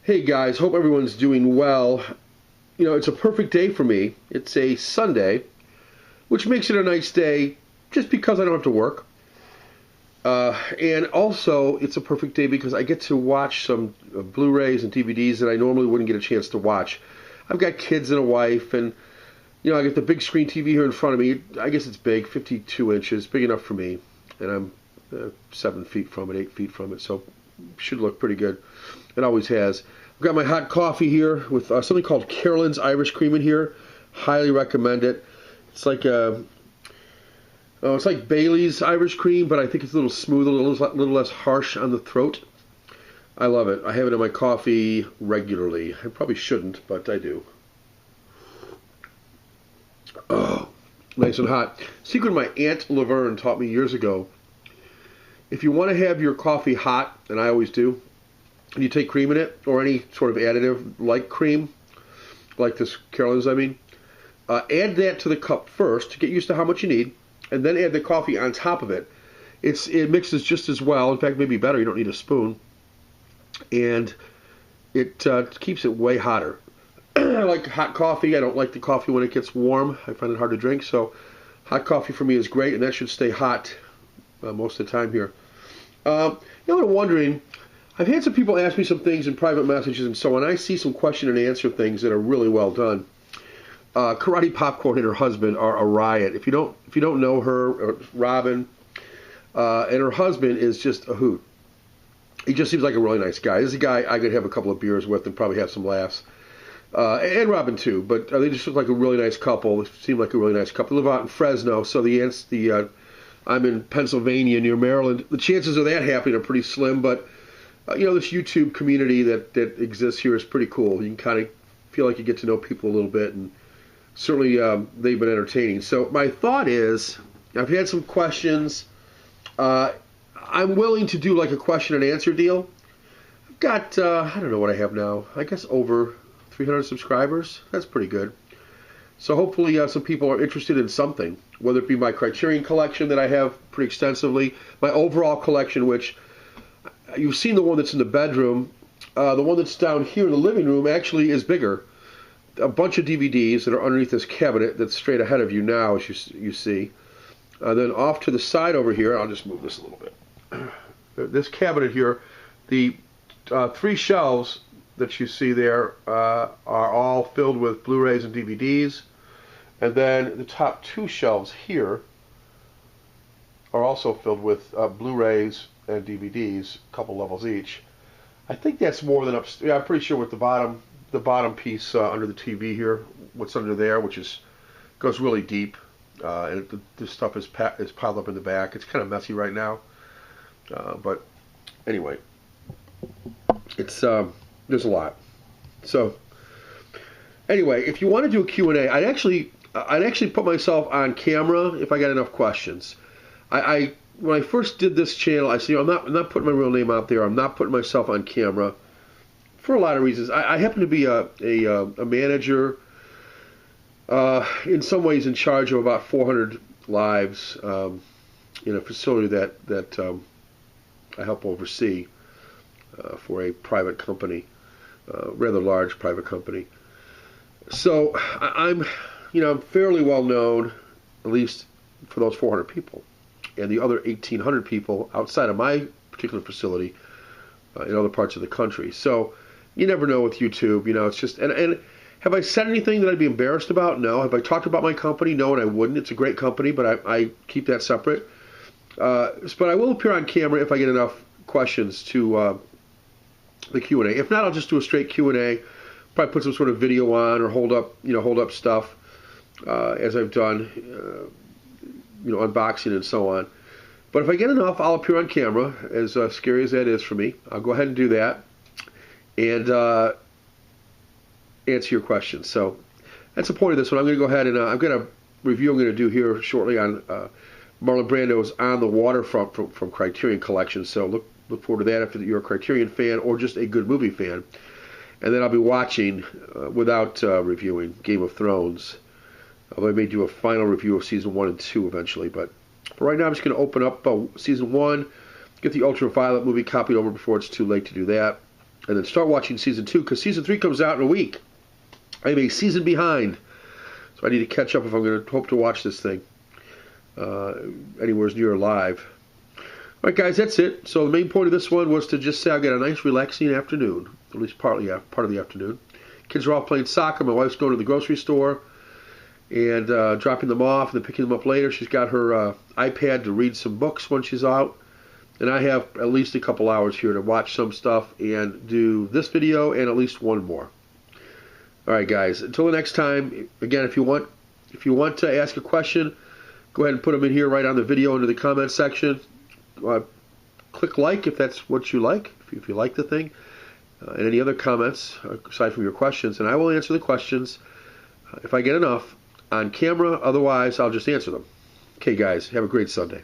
Hey guys, hope everyone's doing well. You know, it's a perfect day for me. It's a Sunday, which makes it a nice day just because I don't have to work. And also, it's a perfect day because I get to watch some Blu-rays and DVDs that I normally wouldn't get a chance to watch. I've got kids and a wife, and I get the big screen TV here in front of me. I guess it's big, 52 inches, big enough for me, and I'm 7 feet from it, 8 feet from it, so should look pretty good. It always has. I've got my hot coffee here with something called Carolyn's Irish Cream in here. Highly recommend it. It's like it's like Bailey's Irish Cream, but I think it's a little smoother, a little less harsh on the throat. I love it. I have it in my coffee regularly. I probably shouldn't, but I do. Oh, nice and hot. Secret my Aunt Laverne taught me years ago. If you want to have your coffee hot, and I always do, and you take cream in it, or any sort of additive like cream, like this Carolyn's, add that to the cup first to get used to how much you need, and then add the coffee on top of it. It mixes just as well. In fact, maybe better. You don't need a spoon. And it keeps it way hotter. I like hot coffee. I don't like the coffee when it gets warm. I find it hard to drink. So hot coffee for me is great, and that should stay hot most of the time here. I'm wondering, I've had some people ask me some things in private messages and so on. I see some question and answer things that are really well done. Karate Popcorn and her husband are a riot. If you don't know her, Robin, and her husband is just a hoot. He just seems like a really nice guy. This is a guy I could have a couple of beers with and probably have some laughs. And Robin too, but they just look like a really nice couple. They seem like a really nice couple. They live out in Fresno, so I'm in Pennsylvania near Maryland. The chances of that happening are pretty slim, but this YouTube community that exists here is pretty cool. You can kind of feel like you get to know people a little bit, and certainly they've been entertaining. So my thought is, I've had some questions. I'm willing to do like a question and answer deal. I've got, I don't know what I have now. I guess over 300 subscribers. That's pretty good. So hopefully some people are interested in something, whether it be my Criterion Collection that I have pretty extensively, my overall collection, which you've seen the one that's in the bedroom. The one that's down here in the living room actually is bigger. A bunch of DVDs that are underneath this cabinet that's straight ahead of you now, as you see. Then off to the side over here, I'll just move this a little bit. This cabinet here, the 3 shelves that you see there are all filled with Blu-rays and DVDs. And then the top 2 shelves here are also filled with Blu-rays and DVDs, a couple levels each. I think that's more than upstairs. Yeah, I'm pretty sure with the bottom piece under the TV here, what's under there, which goes really deep, and this stuff is piled up in the back. It's kind of messy right now, but anyway, it's there's a lot. So anyway, if you want to do a Q&A, I'd actually put myself on camera if I got enough questions. When I first did this channel, I said, I'm not putting my real name out there. I'm not putting myself on camera for a lot of reasons. I happen to be a manager, in some ways in charge of about 400 lives in a facility that I help oversee for a private company, rather large private company. So I'm fairly well known, at least for those 400 people, and the other 1,800 people outside of my particular facility in other parts of the country. So you never know with YouTube. It's just and have I said anything that I'd be embarrassed about? No. Have I talked about my company? No, and I wouldn't. It's a great company, but I keep that separate. But I will appear on camera if I get enough questions to the Q&A. If not, I'll just do a straight Q&A. Probably put some sort of video on or hold up stuff as I've done, unboxing and so on. But if I get enough, I'll appear on camera, as scary as that is for me. I'll go ahead and do that and answer your questions. So that's the point of this one. I'm going to go ahead and I've got a review I'm going to do here shortly on Marlon Brando's On the Waterfront from Criterion Collection. So look forward to that if you're a Criterion fan or just a good movie fan. And then I'll be watching, without reviewing, Game of Thrones. Although I may do a final review of Season 1 and 2 eventually. But for right now, I'm just going to open up Season 1, get the Ultraviolet movie copied over before it's too late to do that. and then start watching season 2, because season 3 comes out in a week. I'm a season behind, so I need to catch up if I'm going to hope to watch this thing anywhere near live. All right, guys, that's it. So the main point of this one was to just say I've got a nice, relaxing afternoon, at least part of the afternoon. Kids are all playing soccer. My wife's going to the grocery store and dropping them off and then picking them up later. She's got her iPad to read some books when she's out. And I have at least a couple hours here to watch some stuff and do this video and at least one more. All right, guys. Until the next time, again, if you want to ask a question, go ahead and put them in here right on the video into the comment section. Click like if that's what you like, if you like the thing, and any other comments aside from your questions, and I will answer the questions if I get enough on camera. Otherwise, I'll just answer them. Okay, guys, have a great Sunday.